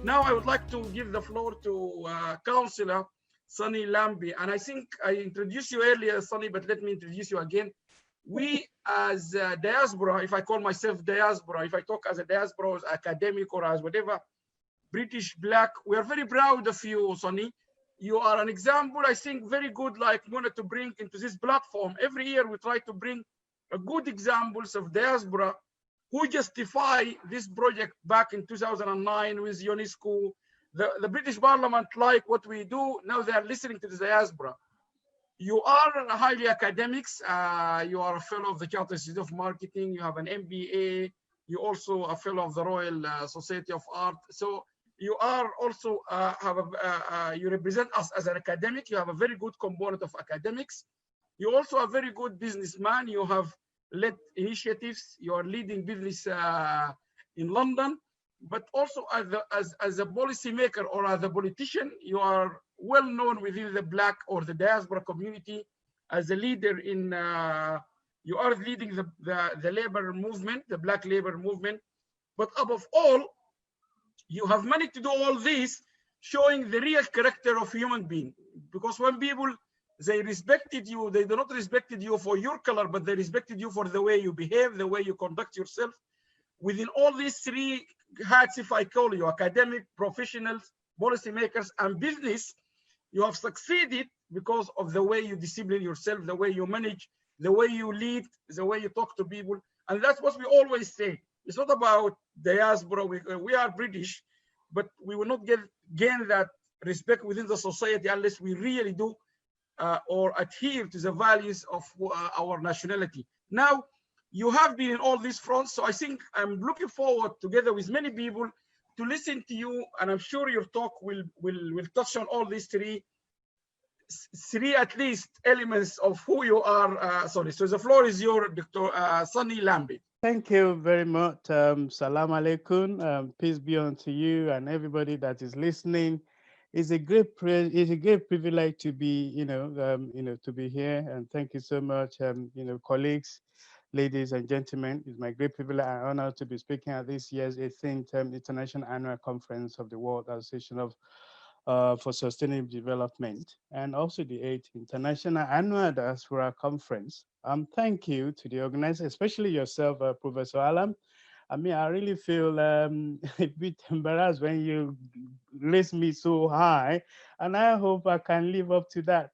Now I would like to give the floor to Councillor Sunny Lambe. And I think I introduced you earlier, Sunny, but let me introduce you again. We as diaspora, if I call myself diaspora, if I talk as a diaspora, as academic or as whatever, British Black, we are very proud of you, Sunny. You are an example, I think, very good, like wanted to bring into this platform. Every year we try to bring a good examples of diaspora who justify this project back in 2009 with UNESCO. The British Parliament like what we do. Now they are listening to the diaspora. You are highly academics. You are a fellow of the Chartered Institute of Marketing. You have an MBA. You also a fellow of the Royal Society of Art. So you are also you represent us as an academic. You have a very good component of academics. You also a very good businessman. You have led initiatives. You are leading business in London, but also as a policymaker or as a politician, you are well known within the Black or the diaspora community as a leader in. You are leading the labor movement, the Black labor movement, but above all, you have managed to do all this, showing the real character of human being. Because when people, they respected you, they do not respected you for your color, but they respected you for the way you behave, the way you conduct yourself. Within all these three hats, if I call you, academic, professionals, policymakers, and business, you have succeeded because of the way you discipline yourself, the way you manage, the way you lead, the way you talk to people. And that's what we always say. It's not about diaspora. We are British, but we will not gain that respect within the society unless we really do or adhere to the values of our nationality. Now, you have been in all these fronts, so I think I'm looking forward, together with many people, to listen to you, and I'm sure your talk will touch on all these three at least elements of who you are. Sorry, so the floor is yours, Dr. Sunny Lambe. Thank you very much. Salam alaikum. Peace be unto you and everybody that is listening. It's a great privilege to be, to be here. And thank you so much, colleagues, ladies and gentlemen. It's my great privilege and honor to be speaking at this year's 18th International Annual Conference of the World Association for Sustainable Development, and also the 8th International Annual Diaspora Conference. Thank you to the organizer, especially yourself, Professor Alam. I mean, I really feel a bit embarrassed when you raise me so high, and I hope I can live up to that,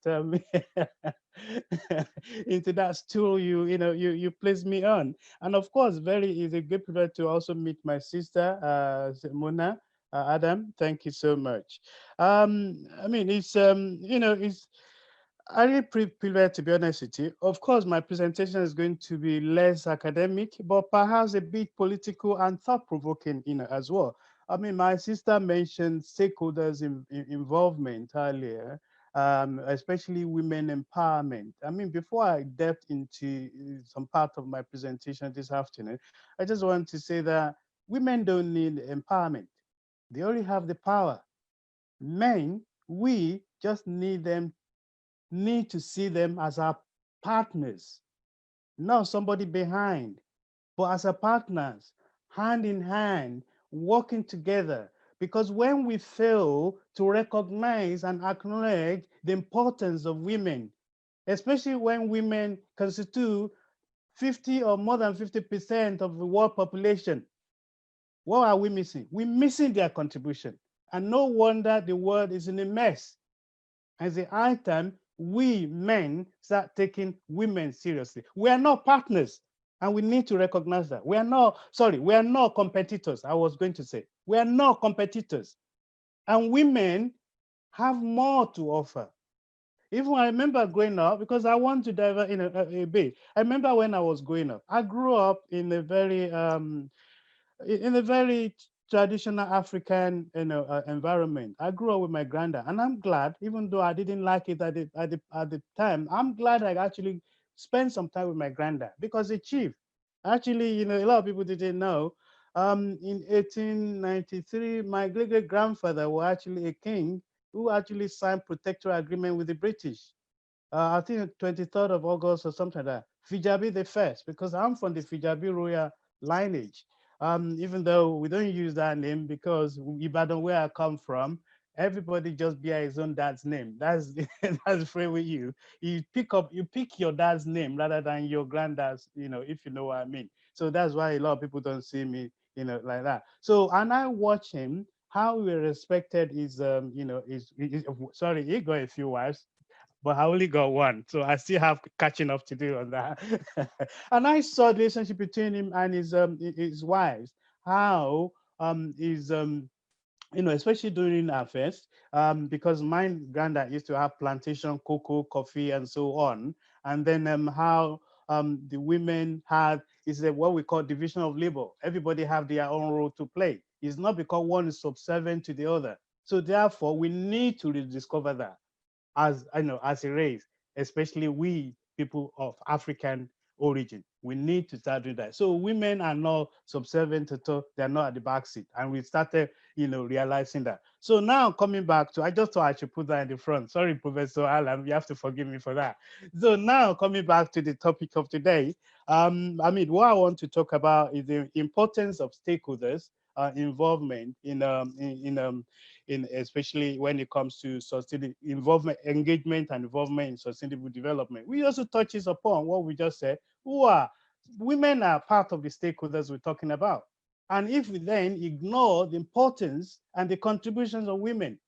into that stool you place me on. And of course, it's a great privilege to also meet my sister, Mona. Adam, thank you so much. I mean, it's I really prefer, to be honest with you. Of course, my presentation is going to be less academic, but perhaps a bit political and thought-provoking, as well. I mean, my sister mentioned stakeholders' involvement earlier, especially women empowerment. I mean, before I delved into some part of my presentation this afternoon, I just want to say that women don't need empowerment. They already have the power. Men, we just need to see them as our partners, not somebody behind, but as our partners, hand in hand, working together. Because when we fail to recognize and acknowledge the importance of women, especially when women constitute 50 or more than 50% of the world population, what are we missing? We're missing their contribution. And no wonder the world is in a mess. As the high time, we men start taking women seriously. We are not partners, and we need to recognize that. We are not competitors, I was going to say. We are not competitors. And women have more to offer. Even I remember growing up, because I want to dive in a bit. I remember when I was growing up, I grew up in a very traditional African environment. I grew up with my granddad, and I'm glad, even though I didn't like it at the time, I'm glad I actually spent some time with my granddad, because the chief, actually, a lot of people didn't know, in 1893, my great-great-grandfather was actually a king who actually signed protectorate agreement with the British. I think 23rd of August or something like that. Fijabi the first, because I'm from the Fijabi royal lineage. even though we don't use that name because Ibadan, where I come from, everybody just bear his own dad's name. That's that's free with you. You pick your dad's name rather than your granddad's, if you know what I mean. So that's why a lot of people don't see me, like that. So, and I watch him, how he respected his, sorry, he got a few wives, but I only got one. So I still have catching up to do on that. And I saw the relationship between him and his wives, how is especially during our fest, because my granddad used to have plantation, cocoa, coffee, and so on. And then how the women had is what we call division of labor. Everybody have their own role to play. It's not because one is subservient to the other. So therefore, we need to rediscover that as as a race, especially we people of African origin. We need to start doing that. So women are not subservient at all. They're not at the back seat. And we started, realizing that. So now coming back to, I just thought I should put that in the front. Sorry, Professor Alan, you have to forgive me for that. So now coming back to the topic of today, what I want to talk about is the importance of stakeholders involvement in especially when it comes to sustainable involvement, engagement and involvement in sustainable development. We also touches upon what we just said, women are part of the stakeholders we're talking about. And if we then ignore the importance and the contributions of women,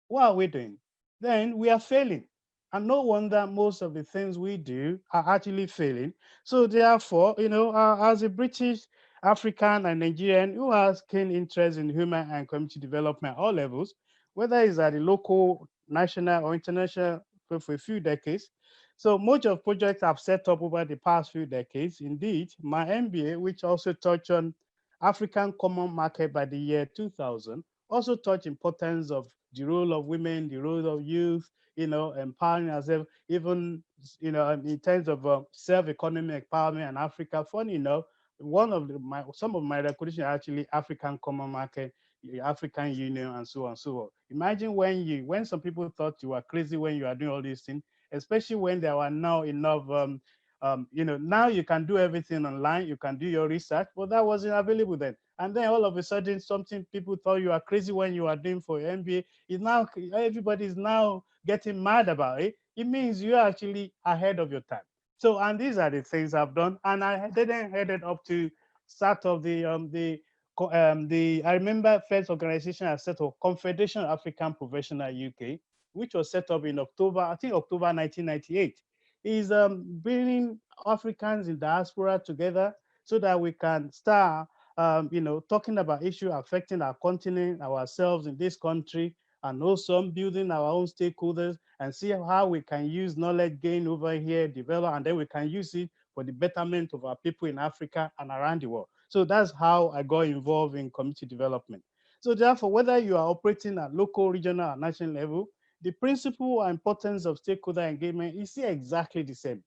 what are we doing? Then we are failing. And no wonder most of the things we do are actually failing. So therefore, as a British, African, and Nigerian who has keen interest in human and community development at all levels, whether it's at the local, national, or international for a few decades. So much of projects I've set up over the past few decades. Indeed, my MBA, which also touched on African Common Market by the year 2000, also touched importance of the role of women, the role of youth, empowering ourselves, even, in terms of self-economic empowerment in Africa. Funny enough, some of my recognition are actually African Common Market, the African Union, and so on and so on. Imagine when some people thought you were crazy when you are doing all these things, especially when there were now enough, now you can do everything online, you can do your research, but that wasn't available then. And then all of a sudden, something people thought you were crazy when you were doing for your MBA is now, everybody is now getting mad about it. It means you're actually ahead of your time. So, and these are the things I've done. And I then headed up to start of I remember first organization I set up, Confederation of African Professional UK, which was set up in October 1998, is bringing Africans in diaspora together so that we can start, talking about issues affecting our continent, ourselves in this country, and also building our own stakeholders and see how we can use knowledge gain over here, develop, and then we can use it for the betterment of our people in Africa and around the world. So that's how I got involved in community development. So therefore, whether you are operating at local, regional, or national level, the principle and importance of stakeholder engagement is still exactly the same.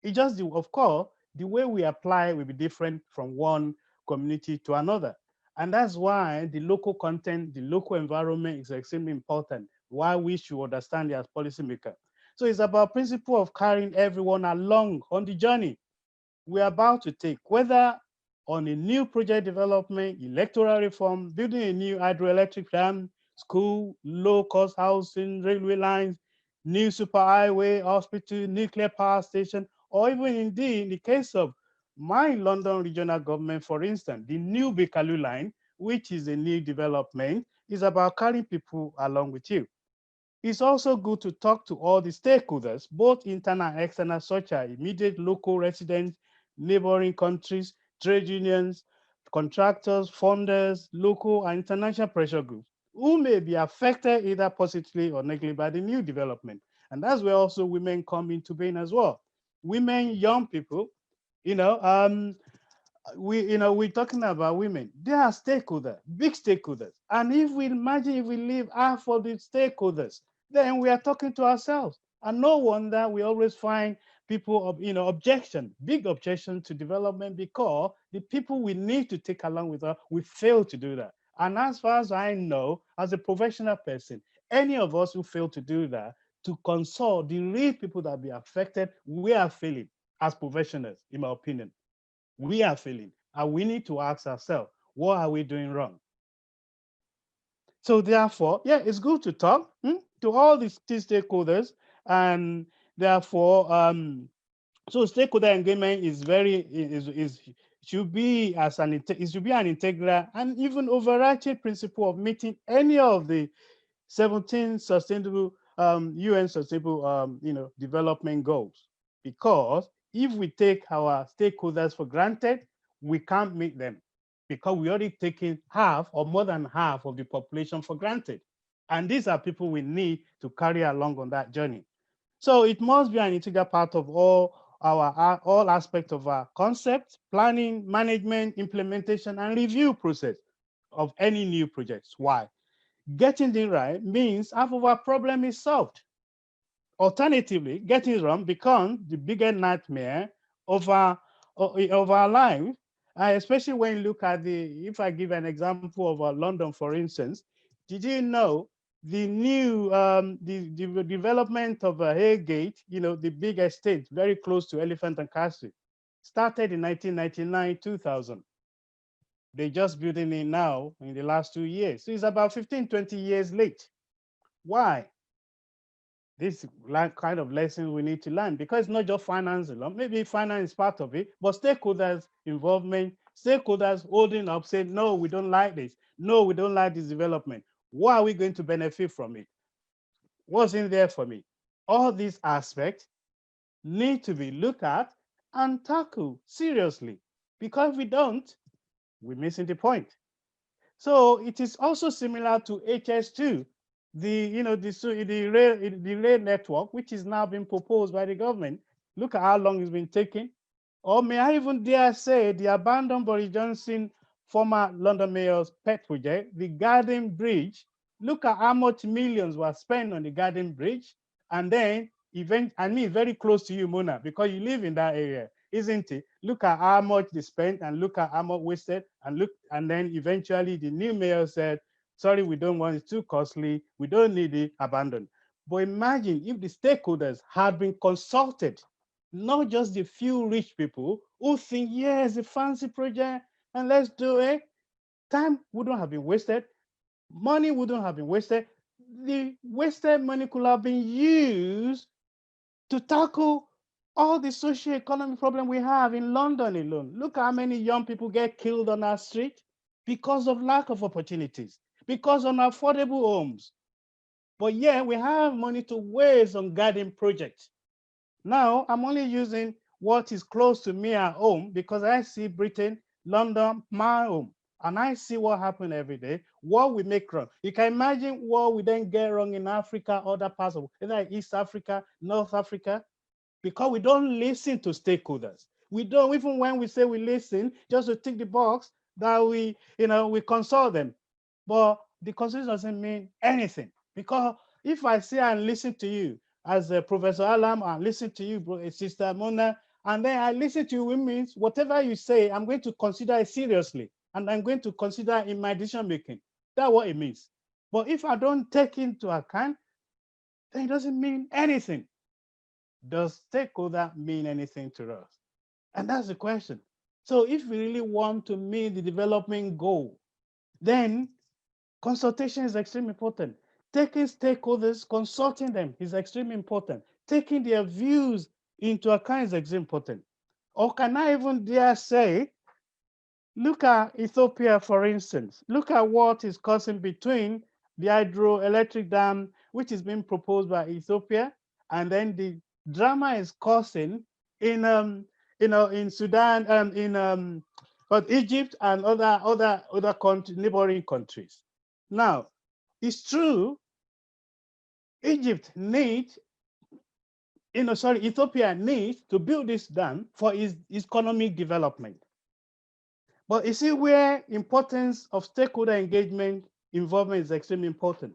It just, of course, the way we apply will be different from one community to another. And that's why the local content, the local environment is extremely important, why we should understand it as policymakers. So it's about principle of carrying everyone along on the journey we're about to take, whether on a new project development, electoral reform, building a new hydroelectric dam, school, low-cost housing, railway lines, new superhighway, hospital, nuclear power station, or even indeed in the case of my London regional government, for instance, the new Bakerloo line, which is a new development, is about carrying people along with you. It's also good to talk to all the stakeholders, both internal and external, such as immediate local residents, neighboring countries, trade unions, contractors, funders, local and international pressure groups, who may be affected either positively or negatively by the new development. And that's where also women come into being as well. Women, young people, we're talking about women. They are stakeholders, big stakeholders. And if we imagine if we leave half of the stakeholders, then we are talking to ourselves. And no wonder we always find people, big objection to development because the people we need to take along with us, we fail to do that. And as far as I know, as a professional person, any of us who fail to do that, to consult the real people that be affected, we are failing as professionals, in my opinion. We are failing. And we need to ask ourselves, What are we doing wrong? So therefore, yeah, it's good to talk to all these stakeholders, and therefore, so stakeholder engagement is should be it should be an integral and even overarching principle of meeting any of the 17 sustainable UN sustainable development goals. Because if we take our stakeholders for granted, we can't meet them, because we already taken half or more than half of the population for granted. And these are people we need to carry along on that journey. So it must be an integral part of all aspects of our concept, planning, management, implementation, and review process of any new projects. Why? Getting it right means half of our problem is solved. Alternatively, getting it wrong becomes the biggest nightmare of our life, especially when you look at if I give an example of London, for instance. Did you know the new the development of Haygate, the big estate very close to Elephant and Castle, started in 1999, 2000. They just building it now in the last 2 years. So it's about 15, 20 years late. Why? This kind of lesson we need to learn, because it's not just finance alone. Maybe finance is part of it, but stakeholders involvement, stakeholders holding up, saying, no, we don't like this. No, we don't like this development. What are we going to benefit from it? What's in there for me? All these aspects need to be looked at and tackled seriously, because if we don't, we're missing the point. So it is also similar to HS2, the rail network, which is now being proposed by the government. Look at how long it's been taking. Or may I even dare say the abandoned Boris Johnson, former London Mayor's pet project, the Garden Bridge. Look at how much millions were spent on the Garden Bridge, and then very close to you, Mona, because you live in that area, isn't it? Look at how much they spent and look at how much wasted, and then eventually the new mayor said, sorry, we don't want it, too costly, we don't need it, abandoned. But imagine if the stakeholders had been consulted, not just the few rich people who think, yeah, it's a fancy project and let's do it. Time wouldn't have been wasted, money wouldn't have been wasted. The wasted money could have been used to tackle all the socio-economic problem we have in London alone. Look how many young people get killed on our street because of lack of opportunities, because of unaffordable homes. But yeah, we have money to waste on garden projects. Now, I'm only using what is close to me at home, because I see Britain, London, my home, and I see what happens every day, what we make wrong. You can imagine what we then get wrong in Africa, other parts of either East Africa, North Africa, because we don't listen to stakeholders. We don't, even when we say we listen, just to tick the box that we consult them. But the consultation doesn't mean anything, because if I say and listen to you as Professor Alam, and listen to you, Sister Mona, and then I listen to you, it means whatever you say, I'm going to consider it seriously, and I'm going to consider in my decision making. That's what it means. But if I don't take into account, then it doesn't mean anything. Does stakeholder mean anything to us? And that's the question. So if we really want to meet the development goal, then consultation is extremely important. Taking stakeholders, consulting them is extremely important. Taking their views into account is extremely important. Or can I even dare say, look at Ethiopia, for instance. Look at what is causing between the hydroelectric dam, which is being proposed by Ethiopia, and then the drama is causing in Sudan and in Egypt and other neighboring countries. Now, it's true, Ethiopia needs to build this dam for its economic development. But you see where importance of stakeholder engagement involvement is extremely important.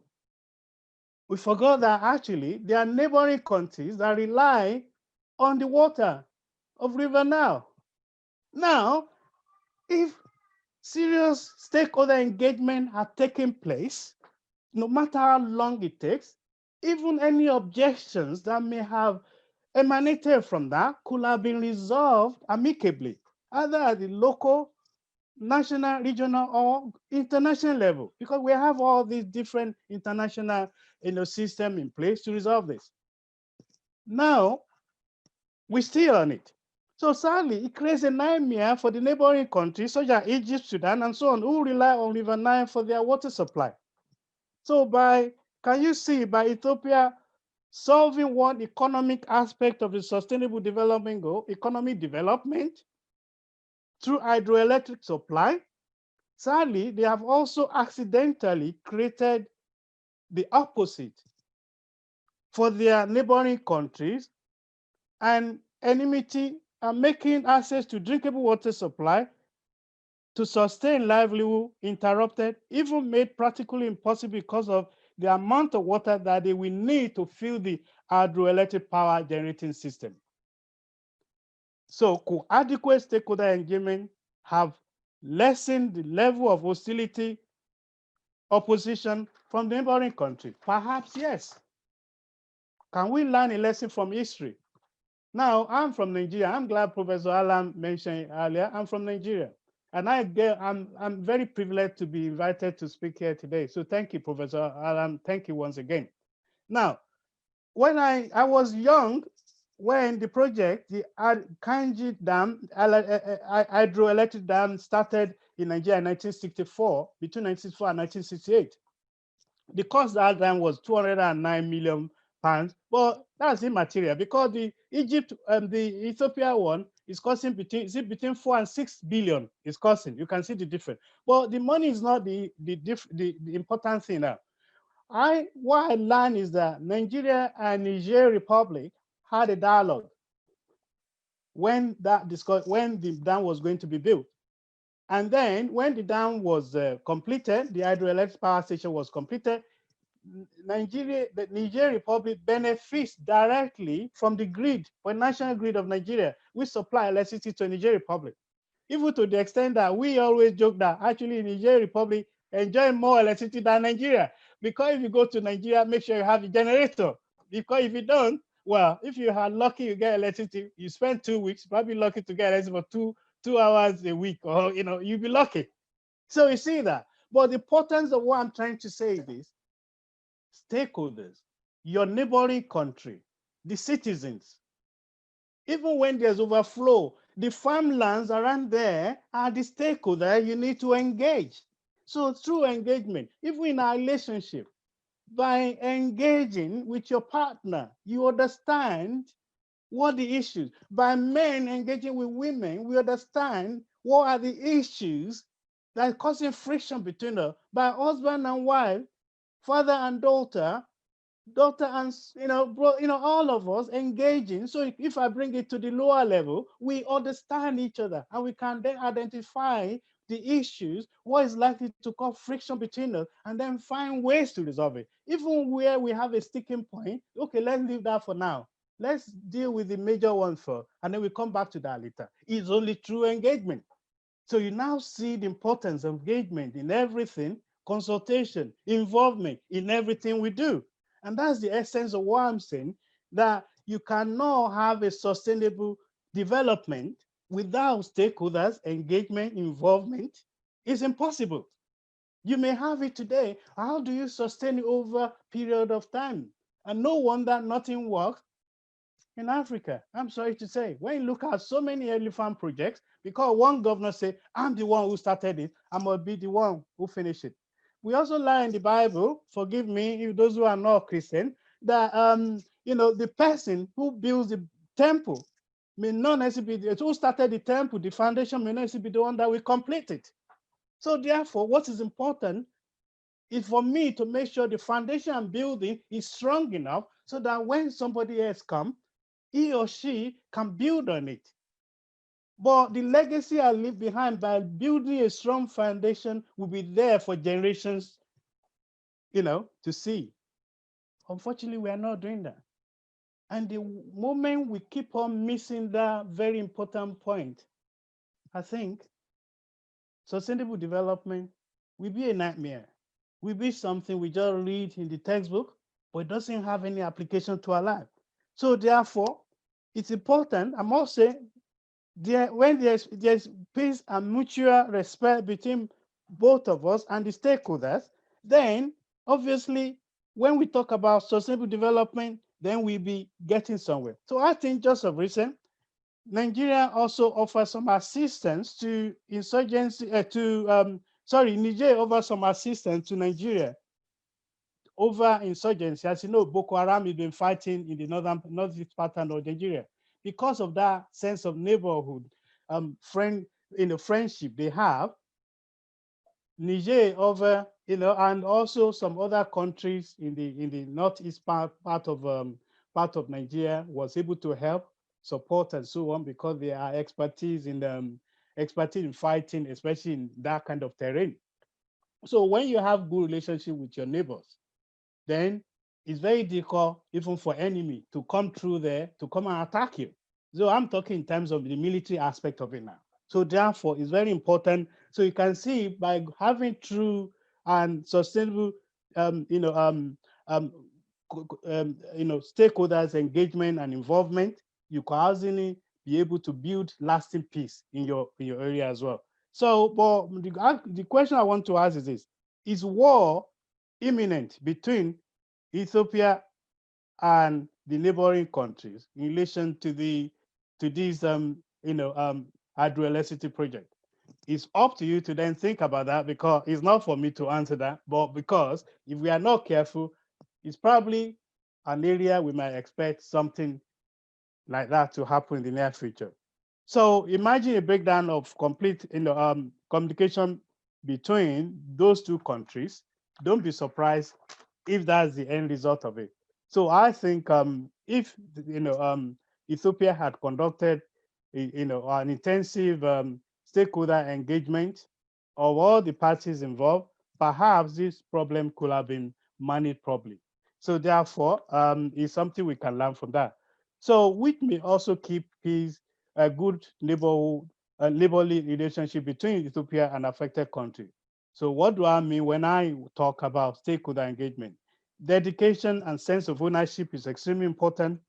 We forgot that actually there are neighboring countries that rely on the water of River Nile. Now, if serious stakeholder engagement had taken place, no matter how long it takes, even any objections that may have emanated from that could have been resolved amicably, either at the local national, regional, or international level, because we have all these different international system in place to resolve this. Now, we're still on it. So sadly, it creates a nightmare for the neighboring countries, such as Egypt, Sudan, and so on, who rely on River Nile for their water supply. So can you see, by Ethiopia solving one economic aspect of the sustainable development goal, economic development, through hydroelectric supply, sadly, they have also accidentally created the opposite for their neighboring countries, and enmity and making access to drinkable water supply to sustain livelihood interrupted, even made practically impossible because of the amount of water that they will need to fill the hydroelectric power generating system. So could adequate stakeholder engagement have lessened the level of hostility, opposition from the neighboring country? Perhaps yes. Can we learn a lesson from history? Now, I'm from Nigeria. I'm glad Professor Alam mentioned earlier. I'm from Nigeria. And I'm very privileged to be invited to speak here today. So thank you, Professor Alam. Thank you once again. Now, when I was young, when the project, the Kanji Dam, hydroelectric dam started in Nigeria in 1964, between 1964 and 1968, the cost of that dam was 209 million pounds, but that's immaterial because the Egypt and the Ethiopia one is costing between 4 and 6 billion. It's costing. You can see the difference. But the money is not the important thing now. What I learned is that Nigeria and Niger Republic had a dialogue when the dam was going to be built. And then when the dam was completed, the hydroelectric power station was completed, the Niger Republic benefits directly from the grid, the national grid of Nigeria. We supply electricity to Niger Republic, even to the extent that we always joke that actually Niger Republic enjoy more electricity than Nigeria. Because if you go to Nigeria, make sure you have a generator. Because if you don't, well, if you are lucky, you get electricity. You spend 2 weeks, probably lucky to get electricity for two hours a week, or you'll be lucky. So you see that. But the importance of what I'm trying to say is this: stakeholders, your neighboring country, the citizens, even when there's overflow, the farmlands around there are the stakeholder you need to engage. So through engagement, even in our relationship, by engaging with your partner, you understand what the issues. By men engaging with women, we understand what are the issues that are causing friction between us. By husband and wife, father and daughter and all of us engaging. So if I bring it to the lower level, we understand each other and we can then identify the issues, what is likely to cause friction between us, and then find ways to resolve it. Even where we have a sticking point, okay, let's leave that for now. Let's deal with the major one first, and then we come back to that later. It's only through engagement. So you now see the importance of engagement in everything, consultation, involvement in everything we do. And that's the essence of what I'm saying, that you cannot have a sustainable development without stakeholders, engagement, involvement. It's impossible. You may have it today. How do you sustain it over a period of time? And no wonder nothing works in Africa. I'm sorry to say, when you look at so many elephant projects, because one governor said, I'm the one who started it, I must be the one who finished it. We also learn in the Bible, forgive me, if those who are not Christian, that the person who builds the temple may not necessarily be who started the temple, the foundation may not necessarily be the one that will complete it. So therefore, what is important is for me to make sure the foundation I'm building is strong enough so that when somebody else comes, he or she can build on it. But the legacy I leave behind by building a strong foundation will be there for generations, to see. Unfortunately, we are not doing that. And the moment we keep on missing that very important point, I think sustainable development will be a nightmare. Will be something we just read in the textbook, but it doesn't have any application to our life. So therefore, it's important, I must say, when there's peace and mutual respect between both of us and the stakeholders, then obviously when we talk about sustainable development, then we'll be getting somewhere. So I think just of recent, Nigeria also offers some assistance to insurgency, Niger offers some assistance to Nigeria over insurgency. As you know, Boko Haram has been fighting in the northeast part of Nigeria. Because of that sense of neighborhood, friendship they have, Niger over, and also some other countries in the northeast part of Nigeria was able to help, support, and so on, because they are expertise in fighting, especially in that kind of terrain. So when you have good relationship with your neighbors, then it's very difficult even for enemy to come through there to come and attack you. So I'm talking in terms of the military aspect of it now. So therefore, it's very important. So you can see by having true and sustainable, stakeholders engagement and involvement, you can easily be able to build lasting peace in your area as well. So, but the question I want to ask is this: is war imminent between Ethiopia and the neighboring countries in relation to this hydroelectricity project? It's up to you to then think about that, because it's not for me to answer that, but because if we are not careful, it's probably an area we might expect something like that to happen in the near future. So imagine a breakdown of complete communication between those two countries. Don't be surprised if that's the end result of it. So I think if Ethiopia had conducted an intensive stakeholder engagement of all the parties involved, perhaps this problem could have been managed properly. So therefore, it's something we can learn from that. So which may also keep peace, a good neighborly relationship between Ethiopia and affected countries. So what do I mean when I talk about stakeholder engagement? Dedication and sense of ownership is extremely important.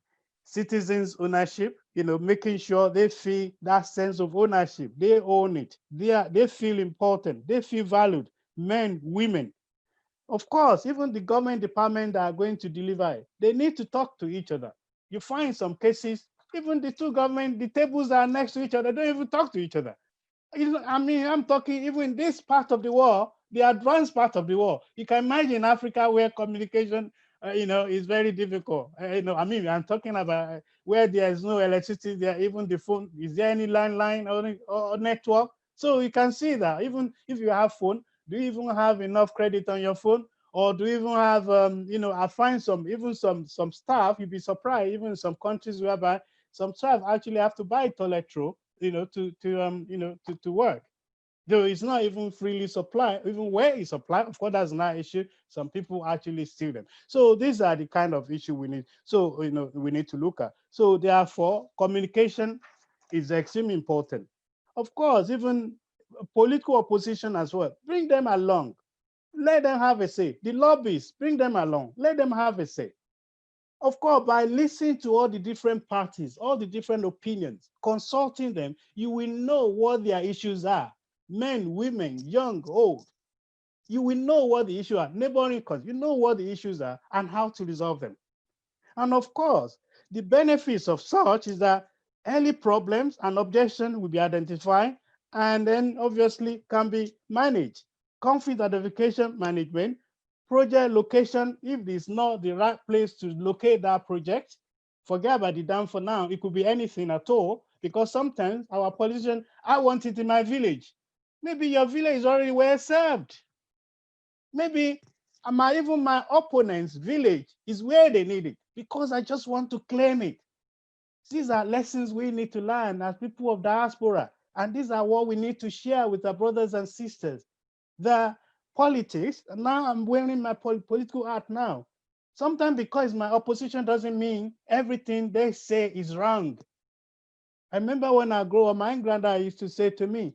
Citizens' ownership, making sure they feel that sense of ownership, they own it, they feel important, they feel valued, men, women. Of course, even the government department that are going to deliver it, they need to talk to each other. You find some cases, even the two government, the tables are next to each other, don't even talk to each other. I'm talking even this part of the world, the advanced part of the world. You can imagine Africa where communication, is very difficult. I'm talking about where there is no electricity, there even the phone. Is there any landline or network? So you can see that even if you have phone, do you even have enough credit on your phone? Or do you even have, I find some staff, you'd be surprised, even in some countries whereby some staff actually have to buy toilet roll, to work. Though it's not even freely supplied, even where it's supplied, of course, that's not an issue. Some people actually steal them. So these are the kind of issue we need. So, we need to look at. So therefore, communication is extremely important. Of course, even political opposition as well, bring them along. Let them have a say. The lobbyists, bring them along. Let them have a say. Of course, by listening to all the different parties, all the different opinions, consulting them, you will know what their issues are. Men, women, young, old. You will know what the issues are. Neighboring countries, you know what the issues are and how to resolve them. And of course, the benefits of such is that early problems and objections will be identified and then obviously can be managed. Conflict identification management, project location, if it's not the right place to locate that project, forget about the dam for now. It could be anything at all, because sometimes our politicians, I want it in my village. Maybe your village is already well served. Maybe even my opponent's village is where they need it, because I just want to claim it. These are lessons we need to learn as people of diaspora. And these are what we need to share with our brothers and sisters. The politics, now I'm wearing my political hat now. Sometimes because my opposition doesn't mean everything they say is wrong. I remember when I grew up, my granddad used to say to me,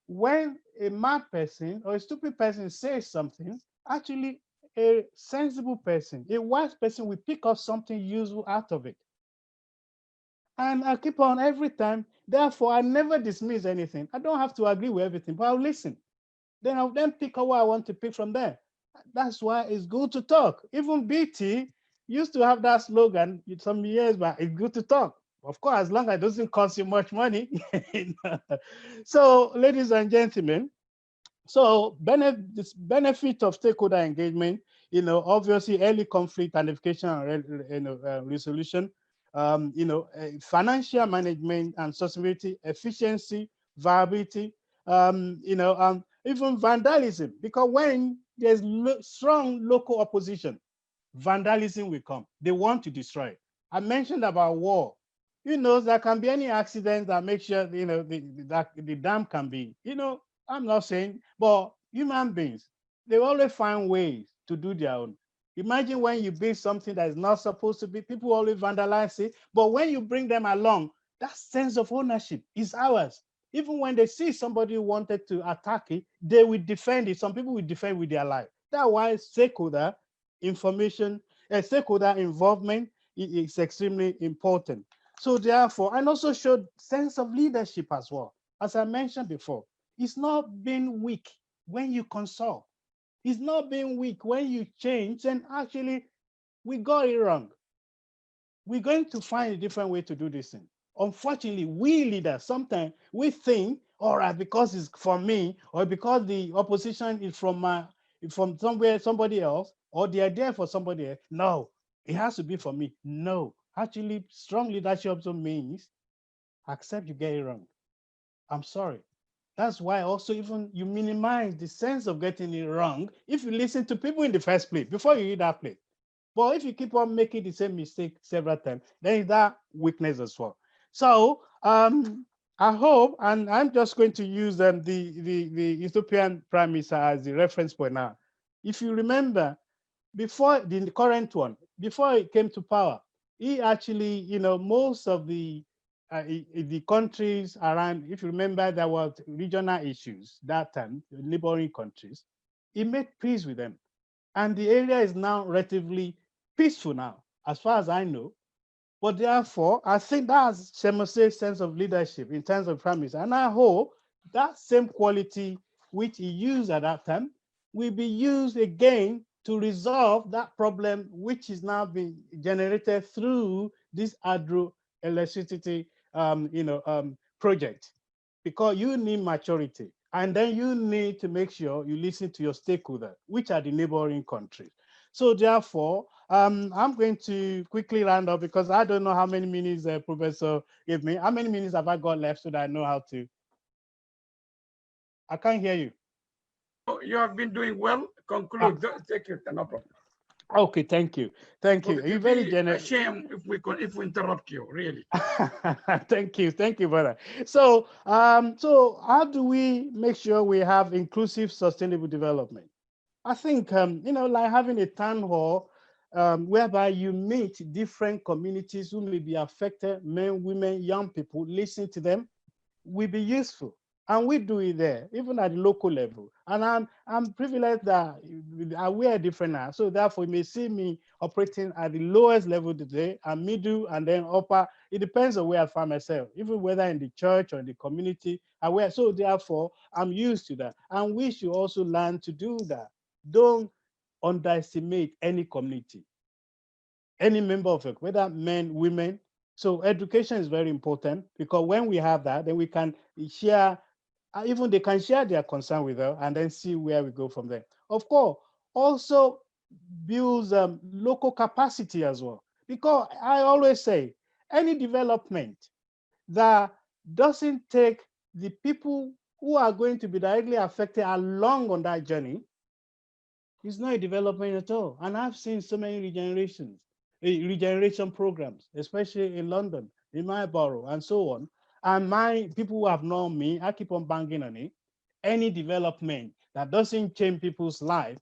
when a mad person or a stupid person says something, actually a sensible person, a wise person will pick up something useful out of it. And I keep on every time, Therefore, I never dismiss anything. I don't have to agree with everything, but I'll listen. Then I'll then pick what I want to pick from there. That's why it's good to talk. Even BT used to have that slogan some years back, it's good to talk. Of course, as long as it doesn't cost you much money. So, ladies and gentlemen, so this benefit of stakeholder engagement, obviously early conflict identification and resolution, financial management and sustainability, efficiency, viability, even vandalism, because when there's strong local opposition, vandalism will come. They want to destroy. I mentioned about war. There can be any accident that makes sure, that the dam can be, I'm not saying, but human beings, they always find ways to do their own. Imagine when you build something that is not supposed to be, people always vandalize it, but when you bring them along, that sense of ownership is ours. Even when they see somebody who wanted to attack it, they will defend it. Some people will defend with their life. That's why stakeholder information, stakeholder involvement is extremely important. So therefore, and also showed sense of leadership as well. As I mentioned before, it's not being weak when you consult. It's not being weak when you change, and actually, we got it wrong. We're going to find a different way to do this thing. Unfortunately, we leaders, sometimes we think, all right, because it's from me, or because the opposition is from somewhere, somebody else, or they are there for somebody else. No, it has to be for me. No, actually, strong leadership also means accept you get it wrong. I'm sorry. That's why also even you minimize the sense of getting it wrong if you listen to people in the first place before you hit that place. But if you keep on making the same mistake several times, then is that weakness as well. So I hope, and I'm just going to use the Ethiopian Prime Minister as the reference point now. If you remember, before the current one, before he came to power, he actually, most of the countries around, if you remember, there was regional issues that time, neighboring countries. He made peace with them. And the area is now relatively peaceful now, as far as I know. But therefore, I think that's Shemose's sense of leadership in terms of Prime Minister. And I hope that same quality which he used at that time will be used again to resolve that problem which is now being generated through this hydroelectricity project. Because you need maturity. And then you need to make sure you listen to your stakeholders, which are the neighboring countries. So therefore, I'm going to quickly round up because I don't know how many minutes Professor gave me. How many minutes have I got left so that I know how to? I can't hear you. You have been doing well. Conclude. Take it, no problem. Okay, thank you. Thank you. You're very generous. A shame if we interrupt you, really. Thank you, brother. So, so how do we make sure we have inclusive, sustainable development? I think, like having a town hall whereby you meet different communities who may be affected, men, women, young people, listen to them, will be useful. And we do it there, even at the local level. And I'm privileged that we are different now. So therefore, you may see me operating at the lowest level today, and middle, and then upper. It depends on where I find myself, even whether in the church or in the community. So therefore, I'm used to that. And we should also learn to do that. Don't underestimate any community, any member of it, whether men, women. So education is very important because when we have that, then we can share, even they can share their concern with us and then see where we go from there. Of course, also builds local capacity as well. Because I always say, any development that doesn't take the people who are going to be directly affected along on that journey, it's not a development at all. And I've seen so many regeneration programs, especially in London, in my borough, and so on. And my people who have known me, I keep on banging on it. Any development that doesn't change people's life,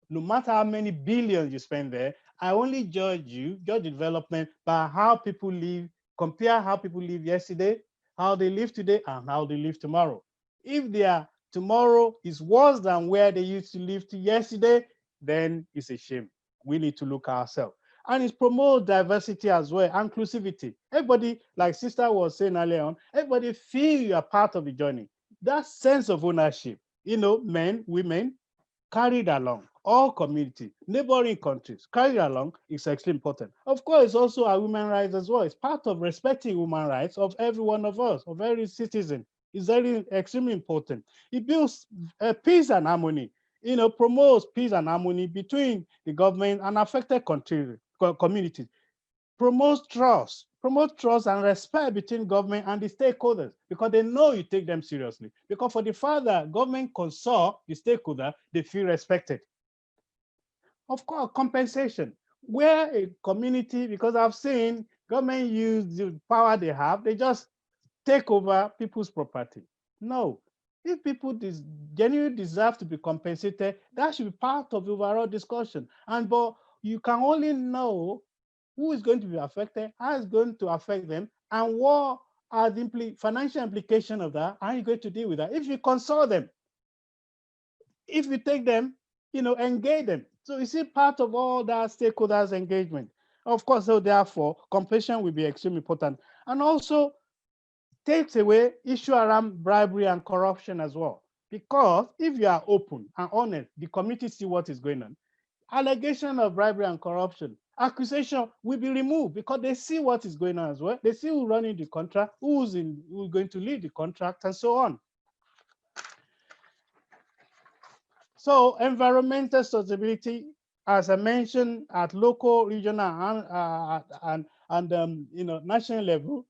no matter how many billions you spend there, I only judge the development by how people live, compare how people live yesterday, how they live today, and how they live tomorrow. If their tomorrow is worse than where they used to live to yesterday, then it's a shame. We need to look at ourselves. And it promotes diversity as well, inclusivity. Everybody, like Sister was saying earlier on, everybody feel you are part of the journey. That sense of ownership, men, women, carried along, all community, neighboring countries, carried along is extremely important. Of course, also our human rights as well. It's part of respecting human rights of every one of us, of every citizen. It's very extremely important. It builds peace and harmony, promotes peace and harmony between the government and affected communities, promotes trust and respect between government and the stakeholders, because they know you take them seriously. Because for the father, government consult the stakeholder, they feel respected. Of course, compensation, where a community, because I've seen government use the power they have, they just take over people's property. No, if people genuinely deserve to be compensated, that should be part of the overall discussion. But you can only know who is going to be affected, how it's going to affect them, and what are the financial implications of that, how are you going to deal with that? If you consult them, if you take them, engage them. So you see, part of all that stakeholders engagement. Of course, so therefore, compensation will be extremely important. And also takes away issue around bribery and corruption as well. Because if you are open and honest, the community see what is going on. Allegation of bribery and corruption, accusation will be removed because they see what is going on as well. They see who's running the contract, who's going to lead the contract, and so on. So environmental sustainability, as I mentioned, at local, regional, and national level,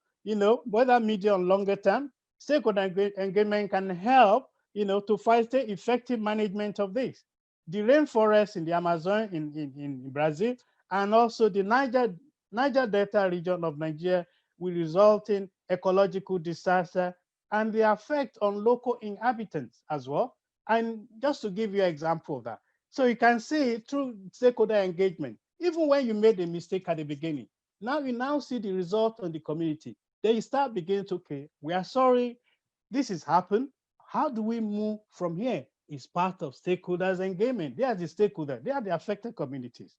whether medium or longer term, stakeholder engagement can help, to facilitate effective management of this. The rainforest in the Amazon in Brazil, and also the Niger Delta region of Nigeria will result in ecological disaster and the effect on local inhabitants as well. And just to give you an example of that. So you can see through stakeholder engagement, even when you made a mistake at the beginning, now you now see the result on the community. Then you start beginning to, okay, we are sorry, this has happened. How do we move from here? It's part of stakeholders engagement. They are the stakeholders, they are the affected communities.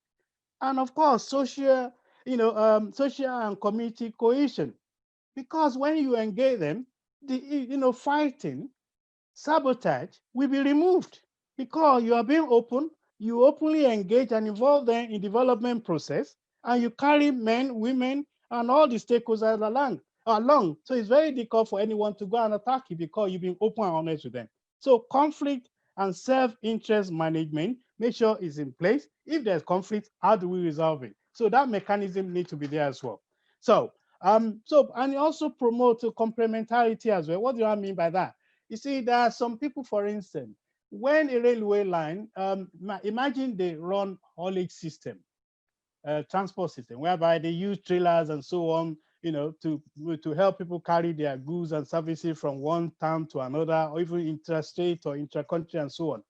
And of course, social and community cohesion. Because when you engage them, fighting, sabotage will be removed because you are being open, you openly engage and involve them in development process, and you carry men, women, and all the stakeholders along. So it's very difficult for anyone to go and attack you because you've been open and honest with them. So conflict and self-interest management, make sure is in place. If there's conflict, how do we resolve it? So that mechanism needs to be there as well. And also promote complementarity as well. What do I mean by that? You see, there are some people, for instance, when a railway line, imagine they run haulage system, transport system, whereby they use trailers and so on, to help people carry their goods and services from one town to another, or even interstate or intra-country and so on.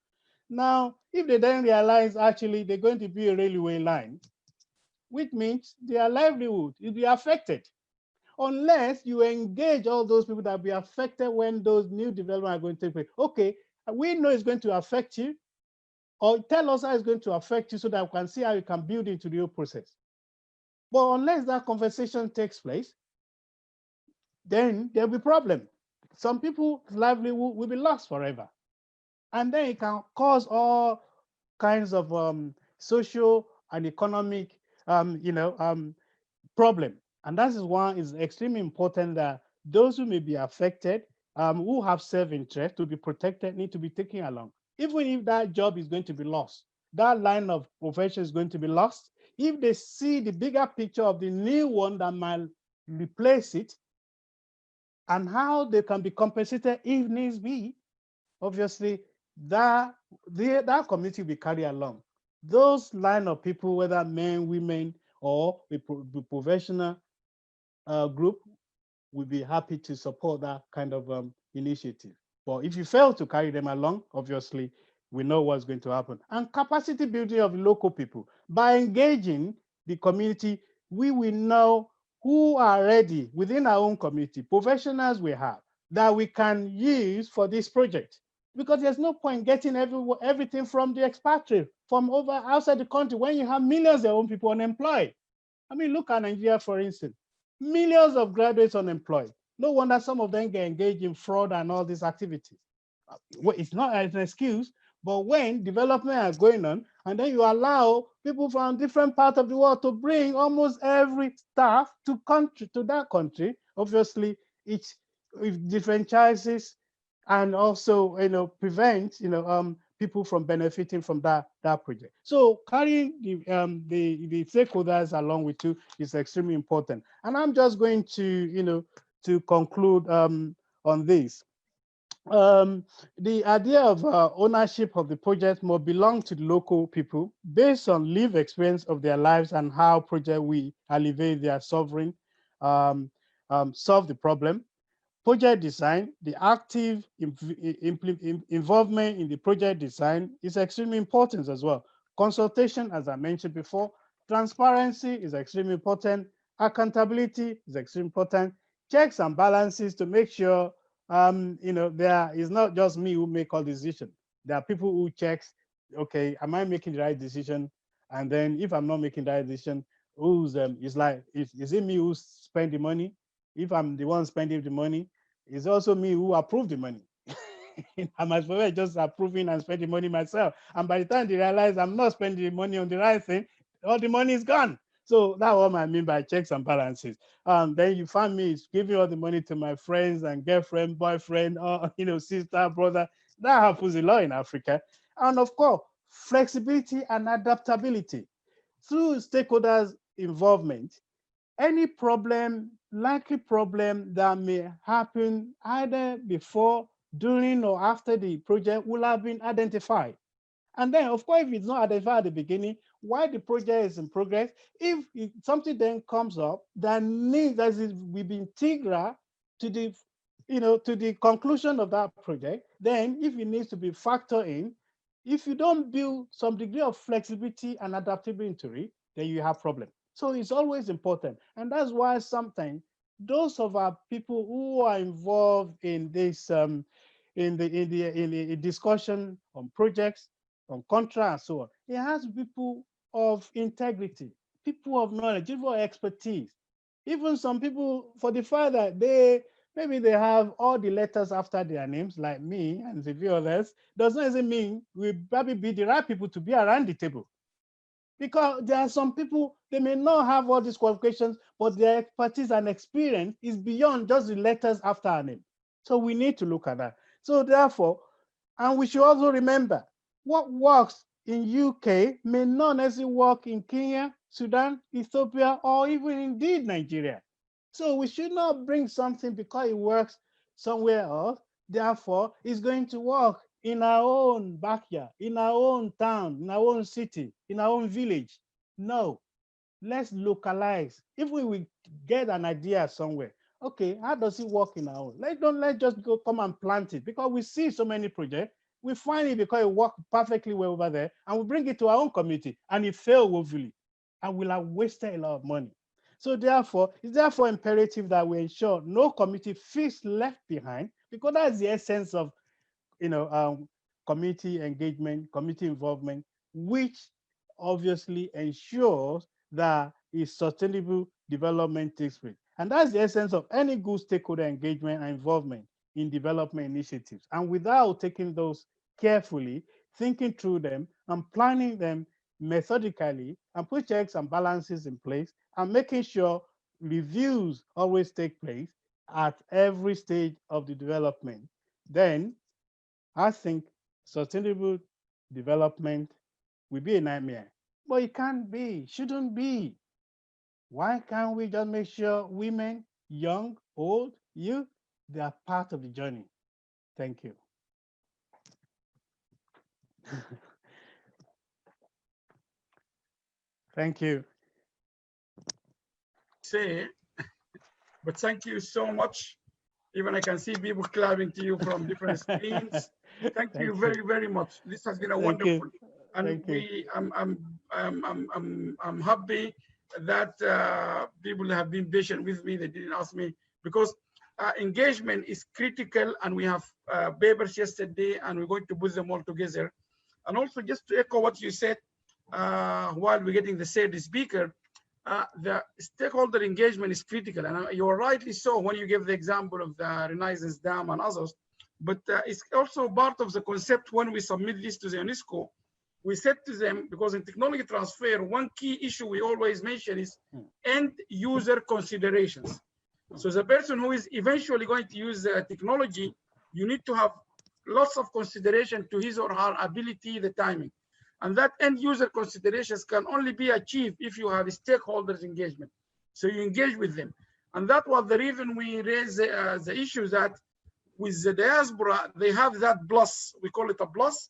Now, if they then realize actually they're going to be a railway line, which means their livelihood will be affected, unless you engage all those people that will be affected when those new developments are going to take place. Okay, we know it's going to affect you, or tell us how it's going to affect you so that we can see how you can build into the whole process. But unless that conversation takes place, then there'll be a problem. Some people's livelihood will be lost forever. And then it can cause all kinds of social and economic problem. And that is one is extremely important that those who may be affected, who have self-interest to be protected, need to be taken along. Even if that job is going to be lost, that line of profession is going to be lost, if they see the bigger picture of the new one that might replace it, and how they can be compensated if needs be, obviously that community will be carried along. Those line of people, whether men, women, or the professional group, will be happy to support that kind of initiative. But if you fail to carry them along, obviously, we know what's going to happen. And capacity building of local people. By engaging the community, we will know who are ready within our own community, professionals we have, that we can use for this project. because there's no point getting everything from the expatriate, from over outside the country, when you have millions of their own people unemployed. I mean, look at Nigeria, for instance, millions of graduates unemployed. No wonder some of them get engaged in fraud and all these activities. Well, it's not an excuse, but when development are going on, and then you allow people from different parts of the world to bring almost every staff to that country, obviously it disenfranchises and also, prevents, people from benefiting from that project. So carrying the stakeholders along with you is extremely important. And I'm just going to, to conclude on this. The idea of ownership of the project must belong to the local people based on lived experience of their lives and how project will alleviate their solve the problem. Project design, the active involvement in the project design is extremely important as well. Consultation, as I mentioned before, transparency is extremely important. Accountability is extremely important. Checks and balances to make sure there is not just me who make all decisions. There are people who checks, okay, am I making the right decision? And then if I'm not making the right decision, is it me who spend the money? If I'm the one spending the money, it's also me who approve the money. I'm as well just approving and spending money myself. And by the time they realize I'm not spending the money on the right thing, all the money is gone. So that's what I mean by checks and balances. Then you find me giving all the money to my friends and girlfriend, boyfriend, or sister, brother. That happens a lot in Africa. And of course, flexibility and adaptability. Through stakeholders' involvement, any likely problem that may happen either before, during, or after the project will have been identified. And then, of course, if it's not identified at the beginning, while the project is in progress, if something then comes up that will be integral to the, to the conclusion of that project, then if it needs to be factored in, if you don't build some degree of flexibility and adaptability into it, then you have problems. So it's always important. And that's why sometimes those of our people who are involved in this, in the discussion on projects, on contracts, and so on, it has people of integrity, people of knowledge, people of expertise. Even some people, for the fact that maybe they have all the letters after their names, like me and a few others, does not mean we probably be the right people to be around the table. Because there are some people, they may not have all these qualifications, but their expertise and experience is beyond just the letters after our name. So we need to look at that. So therefore, and we should also remember, what works in UK may not necessarily work in Kenya, Sudan, Ethiopia, or even indeed Nigeria. So we should not bring something because it works somewhere else. Therefore, it's going to work in our own backyard, in our own town, in our own city, in our own village. No, let's localize. If we will get an idea somewhere, okay, how does it work in our own? Let's just go come and plant it, because we see so many projects. We find it because it works perfectly well over there, and we bring it to our own community, and it failed woefully, and we'll have wasted a lot of money. So therefore, it's therefore imperative that we ensure no community feels left behind, because that's the essence of community engagement, community involvement, which obviously ensures that its sustainable development takes place. And that's the essence of any good stakeholder engagement and involvement in development initiatives. And without taking those carefully, thinking through them and planning them methodically, and put checks and balances in place, and making sure reviews always take place at every stage of the development, then I think sustainable development will be a nightmare. But it can't be, shouldn't be. Why can't we just make sure women, young, old, youth, they are part of the journey? Thank you. Thank you. But thank you so much. Even I can see people clapping to you from different screens. Thank you very, very much. This has been a wonderful. And I'm happy that people have been patient with me. They didn't ask me, because engagement is critical, and we have papers yesterday, and we're going to put them all together. And also, just to echo what you said, while we're getting the third speaker, the stakeholder engagement is critical, and you're rightly so when you give the example of the Renaissance Dam and others. But it's also part of the concept when we submit this to the UNESCO. We said to them, because in technology transfer, one key issue we always mention is end user considerations. So the person who is eventually going to use the technology, you need to have lots of consideration to his or her ability, the timing. And that end user considerations can only be achieved if you have a stakeholders engagement. So you engage with them. And that was the reason we raised the issue that with the diaspora, they have that plus, we call it a plus,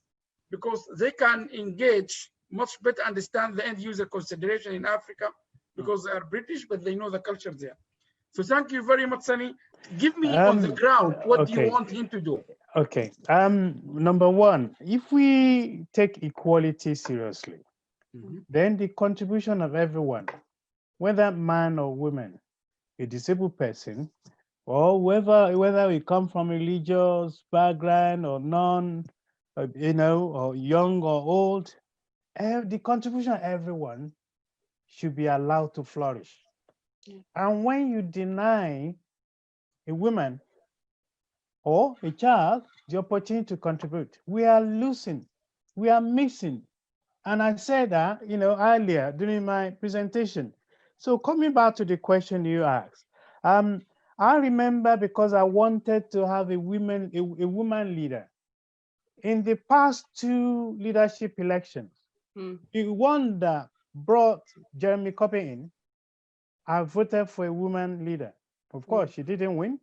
because they can engage much better, understand the end user consideration in Africa, because they are British, but they know the culture there. So thank you very much, Sunny. Give me on the ground, what do you want him to do? Okay. Number one, if we take equality seriously, then the contribution of everyone, whether man or woman, a disabled person, or whether we come from religious background or none, or young or old, the contribution of everyone should be allowed to flourish. And when you deny a woman or a child the opportunity to contribute, we are losing, we are missing. And I said that, earlier during my presentation. So coming back to the question you asked, I remember, because I wanted to have a woman leader. In the past 2 leadership elections, the one that brought Jeremy Corbyn in, I voted for a woman leader. Of course, she didn't win.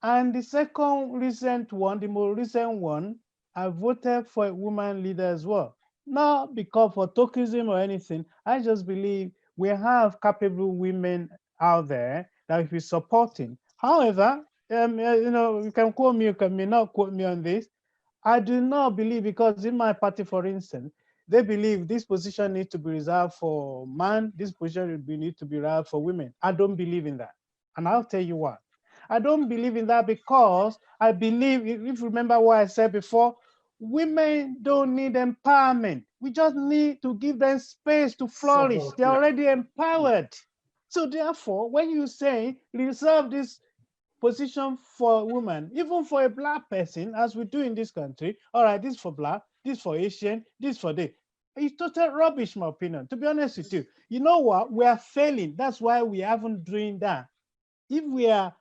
And the second recent one, the more recent one, I voted for a woman leader as well. Not because for tokenism or anything. I just believe we have capable women out there that we'll be supporting. However, you can quote me, you may not quote me on this. I do not believe, because in my party, for instance, they believe this position needs to be reserved for men, this position needs to be reserved for women. I don't believe in that. And I'll tell you why. I don't believe in that because I believe, if you remember what I said before, women don't need empowerment. We just need to give them space to flourish. They're already empowered. So therefore, when you say reserve this position for women, even for a Black person, as we do in this country, all right, this for Black, this for Asian, this for this. It's total rubbish, my opinion, to be honest with you. You know what? We are failing. That's why we haven't doing that. If we are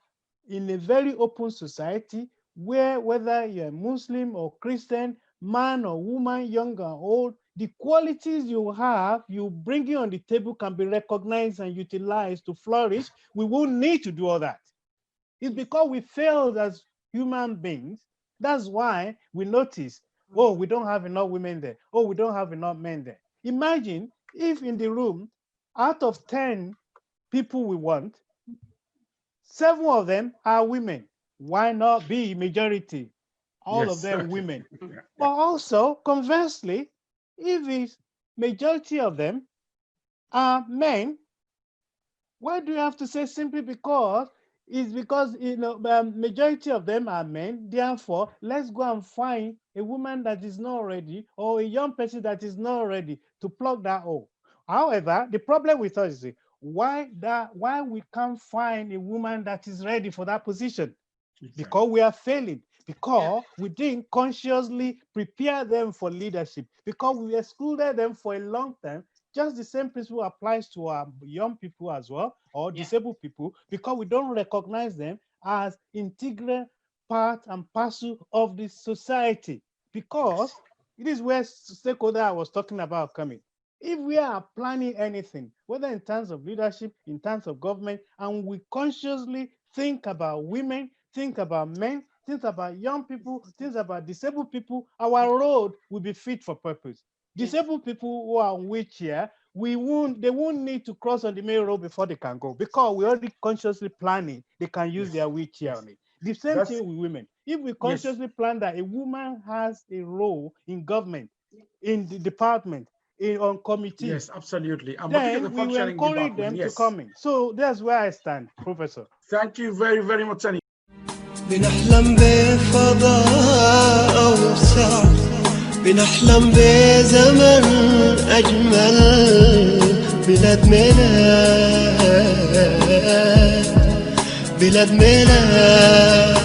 in a very open society where whether you're Muslim or Christian, man or woman, young or old, the qualities you have, you bring it on the table can be recognized and utilized to flourish, we won't need to do all that. It's because we failed as human beings. That's why we notice, oh, we don't have enough women there. Oh, we don't have enough men there. Imagine if in the room, out of 10 people we want, 7 of them are women. Why not be majority? All of them women. But also, conversely, if it's majority of them are men, why do you have to say simply because? It's because majority of them are men, therefore, let's go and find a woman that is not ready or a young person that is not ready to plug that hole. However, the problem with us is why we can't find a woman that is ready for that position? Because we are failing, because we didn't consciously prepare them for leadership, because we excluded them for a long time. Just the same principle applies to our young people as well, or disabled people, because we don't recognize them as integral part and parcel of the society. Because it is where stakeholder I was talking about coming. If we are planning anything, whether in terms of leadership, in terms of government, and we consciously think about women, think about men, think about young people, think about disabled people, our road will be fit for purpose. Disabled people who are on wheelchair, they won't need to cross on the main road before they can go, because we already consciously planning they can use their wheelchair on it. The same thing with women. If we consciously plan that a woman has a role in government, in the department, on committee. Yes, absolutely. Then we will encourage them to come in. So that's where I stand, Professor. Thank you very, very much, Sunny. بنحلم بفضاء أوسع، بنحلم بزمن أجمل، بلاد ميلاد بلاد ميلاد.